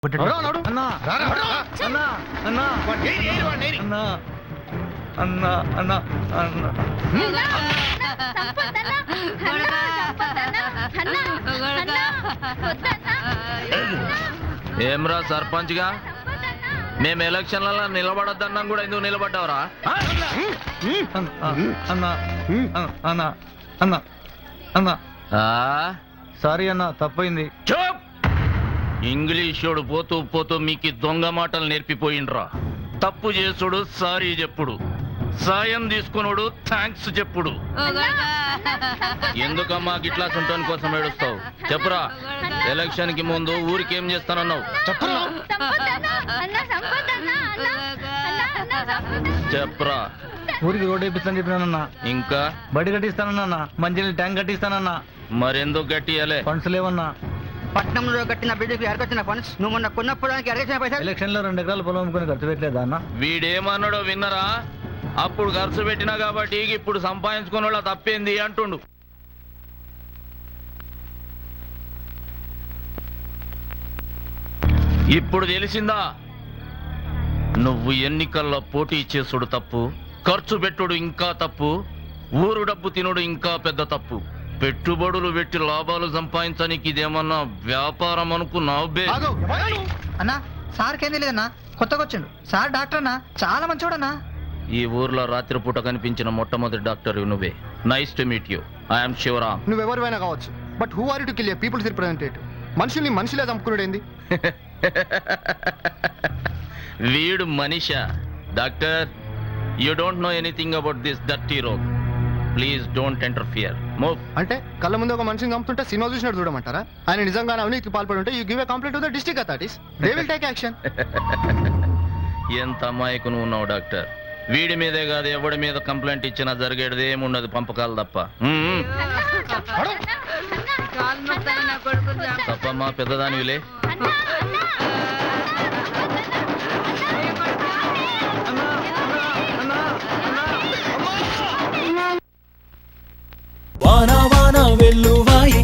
ఏమ్రా సర్పంచ్ గా మేము ఎలక్షన్లలో నిలబడొద్దన్నా కూడా ఎందుకు నిలబడ్డావురా? సారీ అన్న, తప్పైంది. ఇంగ్లీషోడు పోతూ పోతూ మీకు దొంగ మాటలు నేర్పిపోయిండ్రా. తప్పు చేసుడు సారీ చెప్పుడు, సాయం తీసుకున్నాడు థ్యాంక్స్ చెప్పుడు. ఎందుకమ్మా గిట్లా సుంటోని కోసం ఏడుస్తావు? చెప్పురా, ఎలక్షన్ కి ముందు ఊరికి ఏం చేస్తానన్నావు? చెప్పురా. ఊరికి రోడ్ వేపిస్తాను చెప్పినానన్నా. ఇంకా బడి కట్టిస్తానన్నా, మంచి ట్యాంక్ కట్టిస్తానన్నా. మరెందుకు గట్టియాలే? ఫండ్స్ లేవన్నా. పట్నంలో కట్టిన బిల్డింగ్ ఎరకొచ్చిన ఫండ్స్ నువ్వు మొన్న కొన్నప్పడానికి ఎరగొచ్చిన పైసలు ఎలక్షన్ లో 2 ఎకరాలు పొలం అమ్ముకొని ఖర్చు పెట్టలేదా అన్న? వీడేమన్నాడో విన్నరా? అప్పుడు ఖర్చు పెట్టినా కాబట్టి ఇప్పుడు సంపాదించుకున్న వాళ్ళ తప్పేంది అంటుండు. ఇప్పుడు తెలిసిందా? నువ్వు ఎన్నికల్లో పోటీ చేసుడు తప్పు, ఖర్చు పెట్టుడు ఇంకా తప్పు, ఊరు డబ్బు తినుడు ఇంకా పెద్ద తప్పు. పెట్టుబడులు పెట్టి లాభాలు సంపాదించడానికి ఇదేమన్నా వ్యాపారం అనుకున్నావు? అన్నా సార్కేంది లేదన్నా, కొత్తగా వచ్చిండు. సార్ డాక్టర్ అన్నా, చాలా మంచోడన్నా. ఈ ఊర్లో రాత్రిపూట కనిపించిన మొట్టమొదటి డాక్టర్ నువ్వే. Nice to meet you. I'm Sivaram. నువ్వెవరివైనా కావచ్చు, but who are you to kill a people's representative? మనుషుల్ని మనుషులే చంపుకునేది. వీడు మనిషా? Doctor, you don't know anything about this dirty rogue. Please don't interfere. Move. అంటే కళ్ళ ముందు ఒక మనిషిని చంపుతుంటే సినిమా చూసినట్టు చూడమంటారా? ఆయన నిజంగానే అవినీతికి పాల్పడి ఉంటే you give a complaint to the district authorities. They will take action. ఎంత అమాయకు నువ్వు ఉన్నావు డాక్టర్. వీడి మీదే కాదు, ఎవడి మీద కంప్లైంట్ ఇచ్చినా జరిగేది ఏముండదు, పంపకాలు తప్ప. తప్పమ్మా, పెద్దదానివిలే. వాన వాన వెల్లువాయి